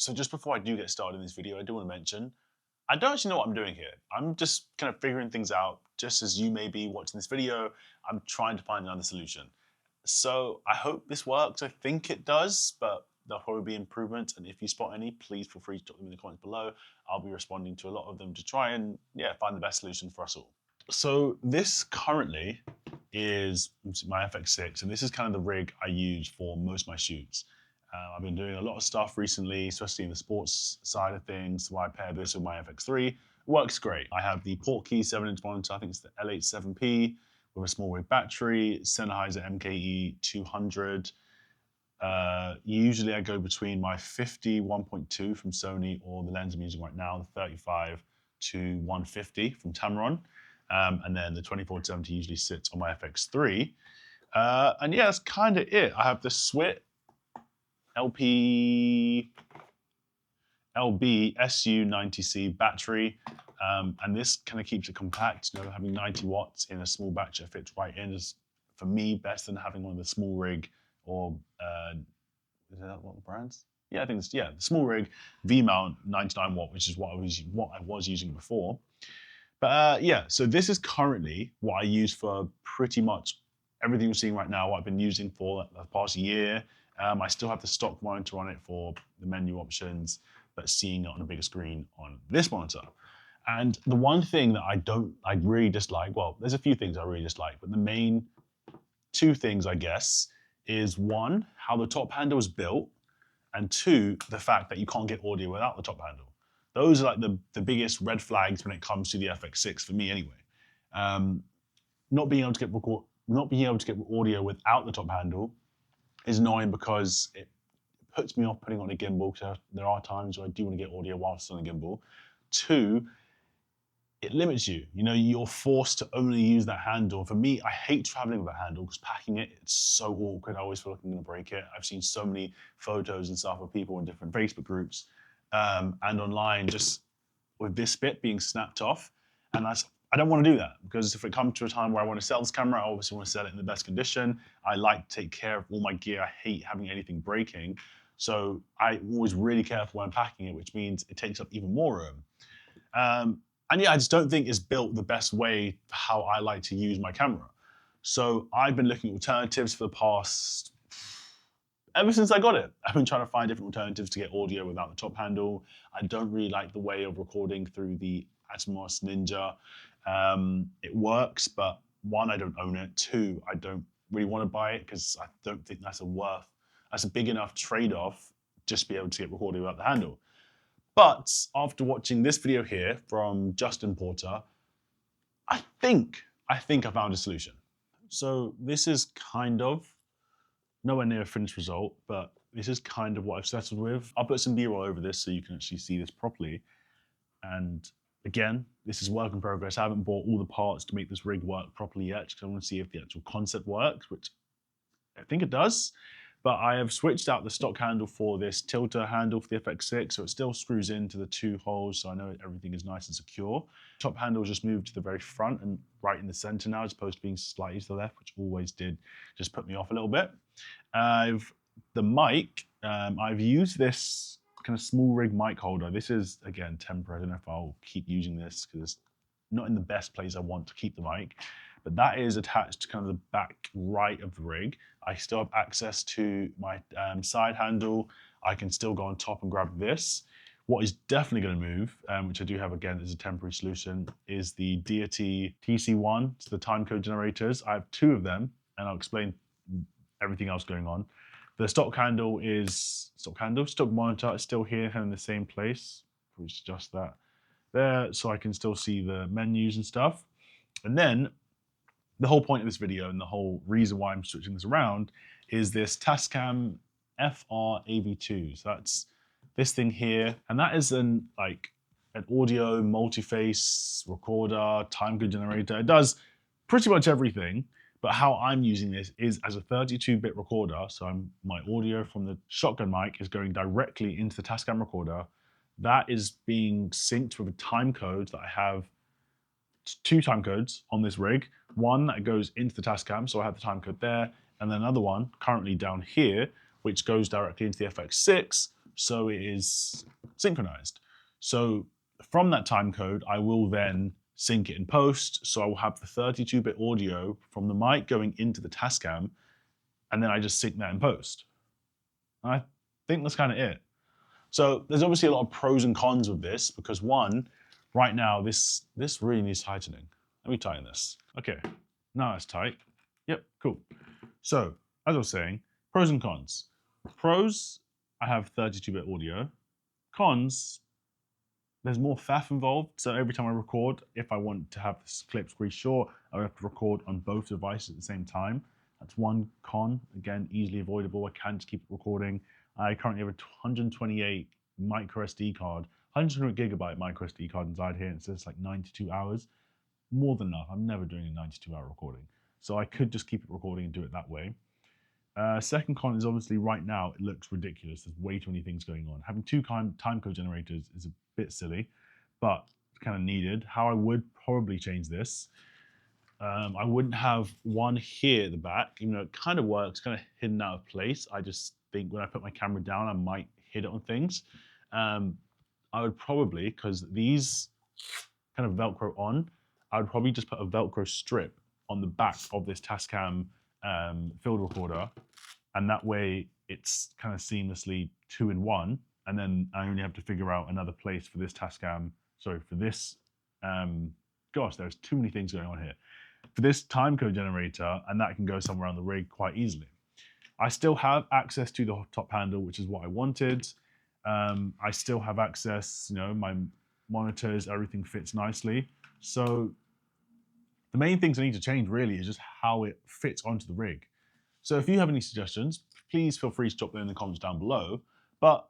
So just before I do get started in this video, I do want to mention, I don't actually know what I'm doing here. I'm just kind of figuring things out, just as you may be watching this video. I'm trying to find another solution. So I hope this works. I think it does, but there'll probably be improvements. And if you spot any, please feel free to drop them in the comments below. I'll be responding to a lot of them to try and find the best solution for us all. So this currently is my FX6, and this is kind of the rig I use for most of my shoots. I've been doing a lot of stuff recently, especially in the sports side of things, so I pair this with my FX3. It works great. I have the Portkey 7-inch monitor, I think it's the L87P, with a small wave battery, Sennheiser MKE 200. Usually I go between my 50 1.2 from Sony or the lens I'm using right now, the 35 to 150 from Tamron. And then the 24-70 usually sits on my FX3. And yeah, that's kind of it. I have the Swit LB SU90C battery, and this kind of keeps it compact. You know, having 90 watts in a small battery that fits right in is, for me, better than having one of the small rig or is that what the brands? Yeah, I think it's the small rig V-mount 99 watt, which is what I was using before. But yeah, so this is currently what I use for pretty much everything you're seeing right now. What I've been using for the past year. I still have the stock monitor on it for the menu options, but seeing it on a bigger screen on this monitor. And the one thing that I really dislike, well, there's a few things I really dislike, but the main two things, I guess, is one, how the top handle is built, and two, the fact that you can't get audio without the top handle. Those are like the biggest red flags when it comes to the FX6 for me, anyway. Not being able to get audio without the top handle is annoying because it puts me off putting on a gimbal. So there are times where I do want to get audio whilst on a gimbal. Two, it limits you. You know, you're forced to only use that handle. For me, I hate traveling with that handle because packing it's so awkward. I always feel like I'm going to break it. I've seen so many photos and stuff of people in different Facebook groups and online just with this bit being snapped off. And I don't want to do that because if it comes to a time where I want to sell this camera, I obviously want to sell it in the best condition. I like to take care of all my gear. I hate having anything breaking. So I'm always really careful when packing it, which means it takes up even more room. And yeah, I just don't think it's built the best way for how I like to use my camera. So I've been looking at alternatives for the past, ever since I got it. I've been trying to find different alternatives to get audio without the top handle. I don't really like the way of recording through the Atmos Ninja. It works, but one, I don't own it. Two, I don't really want to buy it because I don't think that's a big enough trade-off just to be able to get recorded without the handle. But after watching this video here from Justin Porter, I think I found a solution. So this is kind of nowhere near a finished result, but this is kind of what I've settled with. I'll put some B-roll over this so you can actually see this properly. And again, this is work in progress. I haven't bought all the parts to make this rig work properly yet because I want to see if the actual concept works, which I think it does. But I have switched out the stock handle for this tilter handle for the FX6, so it still screws into the two holes, so I know everything is nice and secure. Top handle just moved to the very front and right in the center now, as opposed to being slightly to the left, which always did just put me off a little bit. The mic, I've used this kind of small rig mic holder. This is, again, temporary. I don't know if I'll keep using this because it's not in the best place I want to keep the mic. But that is attached to kind of the back right of the rig. I still have access to my side handle. I can still go on top and grab this. What is definitely going to move, which I do have again as a temporary solution, is the Deity TC1, so the timecode generators. I have two of them, and I'll explain everything else going on. The stock handle is stock monitor is still here in the same place. Which just that there, so I can still see the menus and stuff. And then the whole point of this video and the whole reason why I'm switching this around is this Tascam FR AV2. So that's this thing here, and that is an audio multi-face recorder, timecode generator. It does pretty much everything, but how I'm using this is as a 32-bit recorder. So my audio from the shotgun mic is going directly into the Tascam recorder. That is being synced with a timecode that I have two time codes on this rig. One that goes into the Tascam, so I have the timecode there, and then another one currently down here, which goes directly into the FX6. so it is synchronized. So from that time code, I will then sync it in post. So I will have the 32-bit audio from the mic going into the Tascam, and then I just sync that in post. And I think that's kind of it. So there's obviously a lot of pros and cons with this, because one, right now, this really needs tightening. Let me tighten this. Okay, now it's tight. Yep, cool. So as I was saying, pros and cons. Pros, I have 32-bit audio. Cons, there's more faff involved. So every time I record, if I want to have this clip really short, I have to record on both devices at the same time. That's one con. Again, easily avoidable. I can just keep recording. I currently have a 128 micro SD card, 128 gigabyte micro SD card inside here, and it says like 92 hours. More than enough. I'm never doing a 92-hour recording. So I could just keep it recording and do it that way. Second con is obviously right now it looks ridiculous. There's way too many things going on. Having two time code generators is a bit silly, but it's kind of needed. How I would probably change this, I wouldn't have one here at the back, even though it kind of works, kind of hidden out of place. I just think when I put my camera down, I might hit it on things. I would probably, because these kind of Velcro on, I would probably just put a Velcro strip on the back of this Tascam field recorder, and that way it's kind of seamlessly 2-in-1, and then I only have to figure out another place for this Tascam, sorry, for this, gosh, there's too many things going on here, for this timecode generator, and that can go somewhere on the rig quite easily. I still have access to the top handle, which is what I wanted. I still have access, you know, my monitors, everything fits nicely. So the main things I need to change really is just how it fits onto the rig. So if you have any suggestions, please feel free to drop them in the comments down below. But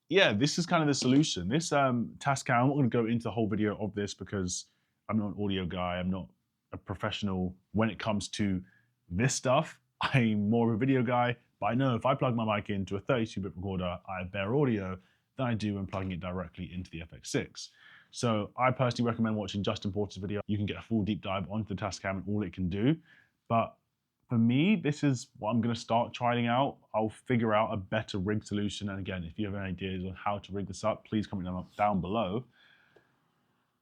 yeah, this is kind of the solution. This Tascam, I'm not going to go into the whole video of this because I'm not an audio guy. I'm not a professional when it comes to this stuff. I'm more of a video guy, but I know if I plug my mic into a 32-bit recorder, I have better audio than I do when plugging it directly into the FX6. So I personally recommend watching Justin Porter's video. You can get a full deep dive onto the Tascam and all it can do. But for me, this is what I'm going to start trying out. I'll figure out a better rig solution. And again, if you have any ideas on how to rig this up, please comment them down below.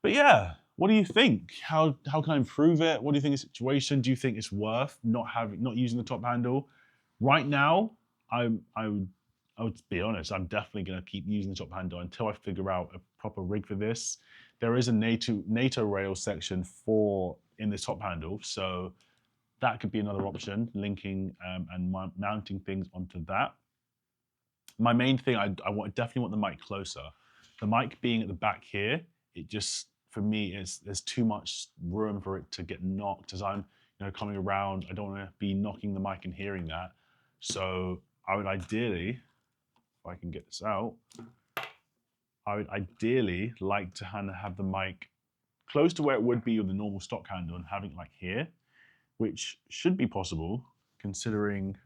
But yeah, what do you think? How can I improve it? What do you think of the situation? Do you think it's worth not using the top handle? Right now, I would be honest, I'm definitely going to keep using the top handle until I figure out a proper rig for this. There is a NATO rail section in this top handle, so that could be another option, linking and mounting things onto that. My main thing, I definitely want the mic closer. The mic being at the back here, it just, for me, there's too much room for it to get knocked as I'm coming around. I don't want to be knocking the mic and hearing that. So I would ideally, if I can get this out, I would ideally like to have the mic close to where it would be with the normal stock handle and having it like here, which should be possible considering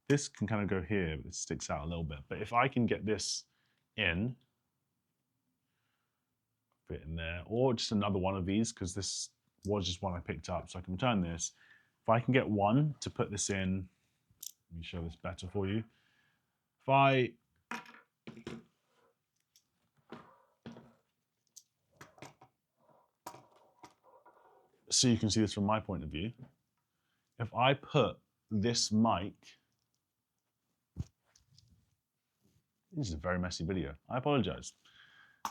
this can kind of go here, but it sticks out a little bit. But if I can get this in, fit in there, or just another one of these, because this was just one I picked up, so I can return this. If I can get one to put this in, let me show this better for you. If I so you can see this from my point of view. If I put this mic, this is a very messy video, I apologize.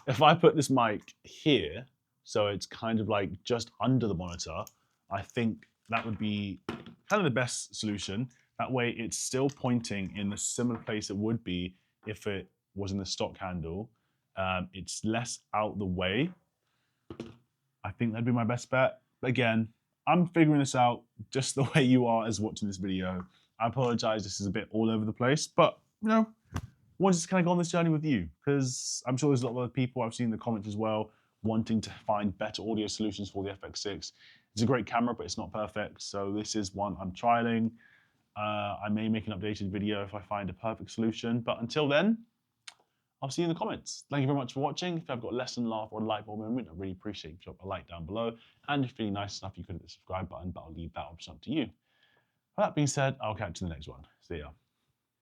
If I put this mic here, so it's kind of like just under the monitor, I think that would be kind of the best solution. That way it's still pointing in the similar place it would be if it was in the stock handle. It's less out the way. I think that'd be my best bet. But again, I'm figuring this out just the way you are as watching this video. I apologize, this is a bit all over the place, but wanted to kind of go on this journey with you because I'm sure there's a lot of other people I've seen in the comments as well wanting to find better audio solutions for the FX6. It's a great camera, but it's not perfect. So this is one I'm trialing. I may make an updated video if I find a perfect solution, but until then, I'll see you in the comments. Thank you very much for watching. If I've got a lesson, laugh, or a light bulb moment, I really appreciate if you drop a like down below. And if you're feeling nice enough, you could hit the subscribe button, but I'll leave that option up to you. With that being said, I'll catch you in the next one. See ya.